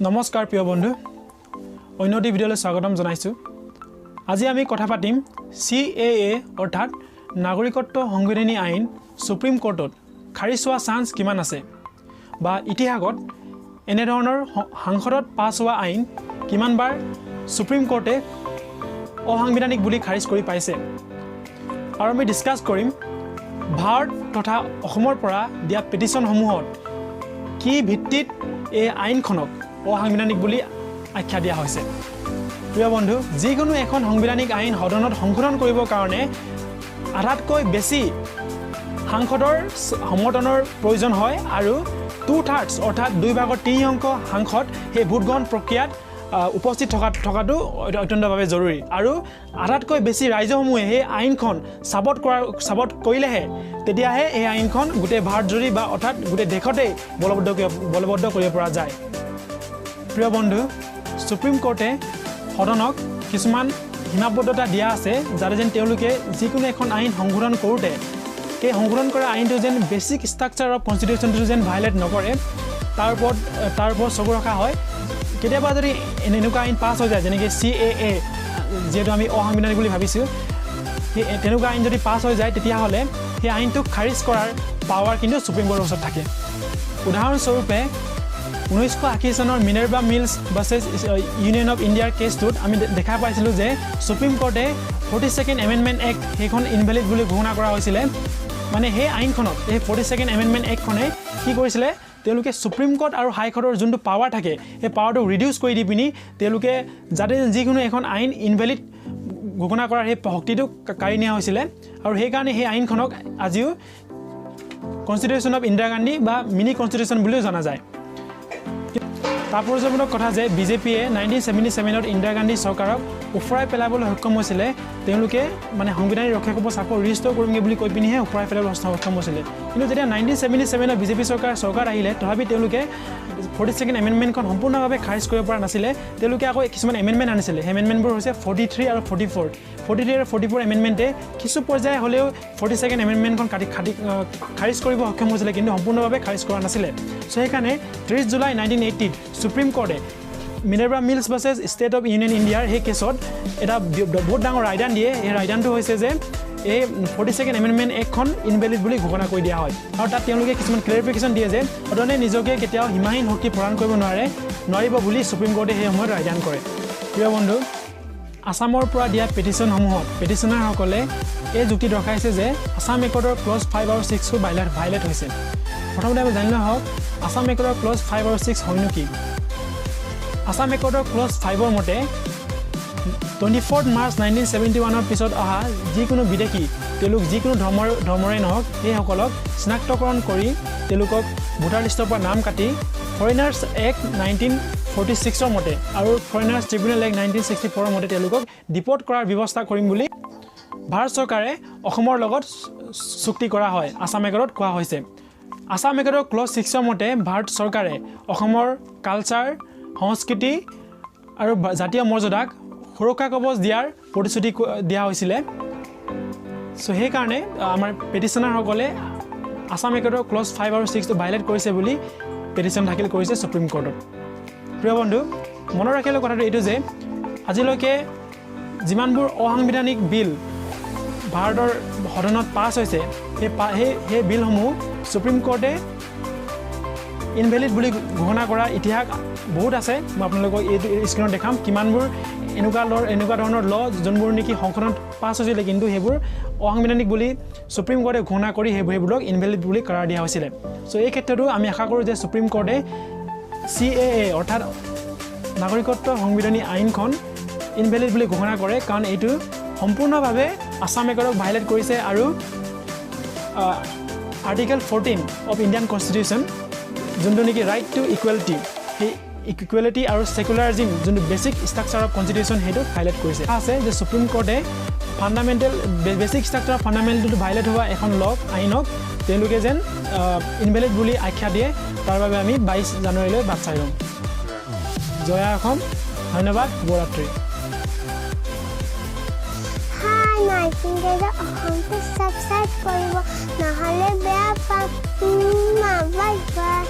নমস্কাৰ প্ৰিয় বন্ধু অন্যটি ভিডিঅ'লৈ স্বাগতম জনাইছো আজি আমি কথা পাতিম CAA অৰ্থাৎ নাগৰিকত্ব সংশোধনী আইন সুপ্ৰিম কোৰ্টত খাৰিজ হোৱা চান্স কিমান আছে বা ইতিহাসত এনে ধৰণৰ সংসদত পাছ হোৱা আইন কিমানবাৰ সুপ্ৰিম কোৰ্টে অসাংবিধানিক বুলি খাৰিজ কৰি পাইছে আৰু আমি ডিসকাস কৰিম ভাৰত তথা অসমৰ পৰা দিয়া পিটিশনসমূহত কি ভিত্তিত এই আইনখনক অসাংবিধানিক বুলি আখ্যা দিয়া হৈছে প্ৰিয় বন্ধু যিকোনো এখন সাংবিধানিক আইন সদনত সংশোধন কৰিবৰ কাৰণে আধাতকৈ বেছি সাংসদৰ সমৰ্থনৰ প্ৰয়োজন হয় আৰু 2/3 অৰ্থাৎ 2/3 অংশ সাংসদ সেই ভোট গ্ৰহণ প্ৰক্ৰিয়াত উপস্থিত থকাটো অত্যন্তভাৱে জৰুৰী আৰু আধাতকৈ বেছি ৰাজ্যসমূহে এই আইনখন সাবত কৰিলেহে তেতিয়াহে এই আইনখন গোটেই ভাৰতজুৰি বা অৰ্থাৎ গোটেই দেশতে বলবদ্ধ কৰিব পৰা যায় প্ৰিয় বন্ধু সুপ্ৰিম কোৰ্টে সদনক কিছুমান সীমাবদ্ধতা দিয়া আছে যাতে যেন তেওঁলোকে যিকোনো এখন আইন সংশোধন কৰোঁতে এই সংশোধন কৰা আইনটো যেন বেছিক ষ্ট্ৰাকচাৰ অফ কনষ্টিটিউশ্যনটো যেন ভাইলেট নকৰে তাৰ ওপৰত চকু ৰখা হয় কেতিয়াবা যদি এনেকুৱা আইন পাছ হৈ যায় যেনেকৈ CAA যিহেতু আমি অসাংবিধানিক বুলি ভাবিছোঁ সেই তেনেকুৱা আইন যদি পাছ হৈ যায় তেতিয়াহ'লে সেই আইনটোক খাৰিজ কৰাৰ পাৱাৰ কিন্তু সুপ্ৰিম কোৰ্টৰ ওচৰত থাকে উদাহৰণস্বৰূপে 1980 চনৰ Minerva mills versus union of ইণ্ডিয়াৰ কেছটোত আমি দেখা পাইছিলোঁ যে সুপ্ৰিম কোৰ্টে 42nd এমেণ্ডমেণ্ট এক্ট সেইখন ইনভেলিড বুলি ঘোষণা কৰা হৈছিলে মানে সেই আইনখনত এই 42nd এমেণ্ডমেণ্ট এক্টখনে কি কৰিছিলে তেওঁলোকে সুপ্ৰিম কোৰ্ট আৰু হাই কোৰ্টৰ যোনটো পাৱাৰ থাকে সেই পাৱাৰটো ৰিডিউচ কৰি দি পিনি তেওঁলোকে যাতে যিকোনো এখন আইন ইনভেলিড ঘোষণা কৰাৰ সেই শক্তিটো কাঢ়ি নিয়া হৈছিলে আৰু সেইকাৰণে সেই আইনখনক আজিও কনষ্টিটিউশ্যন অফ ইন্দিৰা গান্ধী বা মিনি কনষ্টিটিউশ্যন বুলিও জনা যায় তাৎপৰ্যমূলক কথা যে বিজেপিয়ে 1977ত ইন্দিৰা গান্ধী চৰকাৰক উফৰাই পেলাবলৈ সক্ষম হৈছিলে তেওঁলোকে মানে সংবিধানিক ৰক্ষা কৱচ আকৌ ৰিষ্ট'ৰ কৰিমগৈ বুলি কৈ পিনিহে উফৰাই পেলাবলৈ সক্ষম হৈছিলে কিন্তু যেতিয়া 1977ত বিজেপি চৰকাৰ আহিলে তথাপি তেওঁলোকে 42nd এমেণ্ডমেণ্টখন সম্পূৰ্ণভাৱে খাৰিজ কৰিব পৰা নাছিলে তেওঁলোকে আকৌ কিছুমান এমেণ্ডমেণ্ট আনিছিলে সেই এমেণ্ডমেণ্টবোৰ হৈছে 43 আৰু 44 43 আৰু 44 এমেণ্ডমেণ্টে কিছু পৰ্যায় হ'লেও 42nd এমেণ্ডমেণ্টখন খাৰিজ কৰিব সক্ষম হৈছিলে কিন্তু সম্পূৰ্ণভাৱে খাৰিজ কৰা নাছিলে চ' সেইকাৰণে 30 জুলাই 1980ত সুপ্ৰিম কোৰ্টে Minerva mills versus state of union ইণ্ডিয়াৰ সেই কেছত এটা বহুত ডাঙৰ ৰায়দান দিয়ে এই ৰায়দানটো হৈছে যে এই 42nd এমেণ্ডমেণ্ট এক্টখন ইনভেলিড বুলি ঘোষণা কৰি দিয়া হয় আৰু তাত তেওঁলোকে কিছুমান ক্লেৰিফিকেশ্যন দিয়ে যে সদনে নিজকে কেতিয়াও সীমাহীন শক্তি প্ৰদান কৰিব নোৱাৰিব বুলি সুপ্ৰিম কোৰ্টে সেই সময়ত ৰায়দান কৰে প্ৰিয় বন্ধু আসামৰ পৰা দিয়া পিটিশ্যনসমূহত পিটিশ্যনাৰসকলে এই যুক্তি দৰ্শাইছে যে আসাম একৰ্ডৰ ক্লজ 5 আৰু 6 ভাইলেট হৈছে প্ৰথমতে আমি জানিলোঁ হওক আসাম একৰ্ডৰ ক্লজ 5 আৰু 6 হয়নো কি আসাম একৰ্ডৰ ক্লজ 5ৰ মতে 24 মাৰ্চ 1971ৰ পিছত অহা যিকোনো বিদেশী তেওঁলোক যিকোনো ধৰ্মৰে নহওক সেইসকলক চিনাক্তকৰণ কৰি তেওঁলোকক ভোটাৰ লিষ্টৰ পৰা নাম কাটি ফৰেইনাৰ্ছ এক্ট 1946ৰ মতে আৰু ফৰেইনাৰ্ছ ট্ৰিবিউনেল এক্ট 1964ৰ মতে তেওঁলোকক ডিপৰ্ট কৰাৰ ব্যৱস্থা কৰিম বুলি ভাৰত চৰকাৰে অসমৰ লগত চুক্তি কৰা হয় আসাম একৰ্ডত কোৱা হৈছে আসাম একৰ্ডৰ ক্লজ 6ৰ মতে ভাৰত চৰকাৰে অসমৰ কালচাৰ সংস্কৃতি আৰু জাতীয় মৰ্যাদাক সুৰক্ষা কৱচ দিয়াৰ প্ৰতিশ্ৰুতি দিয়া হৈছিলে চ' সেইকাৰণে আমাৰ পেটিশ্যনাৰসকলে আসাম একৰ্ডৰ ক্লজ 5 আৰু 6টো ভাইলেট কৰিছে বুলি পেটিশ্যন দাখিল কৰিছে সুপ্ৰিম কোৰ্টত প্ৰিয় বন্ধু মনত ৰাখিলে কথাটো এইটো যে আজিলৈকে যিমানবোৰ অসাংবিধানিক বিল ভাৰতৰ সদনত পাছ হৈছে সেই বিলসমূহ সুপ্ৰিম কোৰ্টে ইনভেলিড বুলি ঘোষণা কৰা ইতিহাস বহুত আছে মই আপোনালোকক এইটো স্ক্ৰীণত দেখাম কিমানবোৰ এনেকুৱা ধৰণৰ ল যোনবোৰ নেকি সংসদত পাছ হৈছিলে কিন্তু সেইবোৰ অসাংবিধানিক বুলি সুপ্ৰিম কোৰ্টে ঘোষণা কৰি সেইবোৰক ইনভেলিড বুলি কৰাৰ দিয়া হৈছিলে চ' এই ক্ষেত্ৰতো আমি আশা কৰোঁ যে সুপ্ৰিম কোৰ্টে CAA অৰ্থাৎ নাগৰিকত্ব সংশোধনী আইনখন ইনভেলিড বুলি ঘোষণা কৰে কাৰণ এইটো সম্পূৰ্ণভাৱে আসাম একৰ্ডক ভাইলেট কৰিছে আৰু আৰ্টিকেল 14 অফ ইণ্ডিয়ান কনষ্টিটিউশ্যন যোনটো নেকি ৰাইট টু ইকুৱেলিটি সেই ইকুৱেলিটি আৰু ছেকুলাৰিজিম যোনটো বেছিক ষ্ট্ৰাকচাৰ অফ কনষ্টিটিউশ্যন সেইটো ভাইলেট কৰিছে আছে যে সুপ্ৰিম কোৰ্টে ফাণ্ডামেণ্টেল বেছিক ষ্ট্ৰাকচাৰ অফ ফাণ্ডামেণ্টেলটো ভাইলেট হোৱা এখন আইনক তেওঁলোকে যেন ইনভেলিড বুলি আখ্যা দিয়ে তাৰ বাবে আমি 22 জানুৱাৰীলৈ বাট চাই ল'ম জয় অসম ধন্যবাদ শুভৰাত্ৰি অসমটো ছাবস্ক্ৰাইব কৰিব নহ'লে বেয়া পাম বাই বাই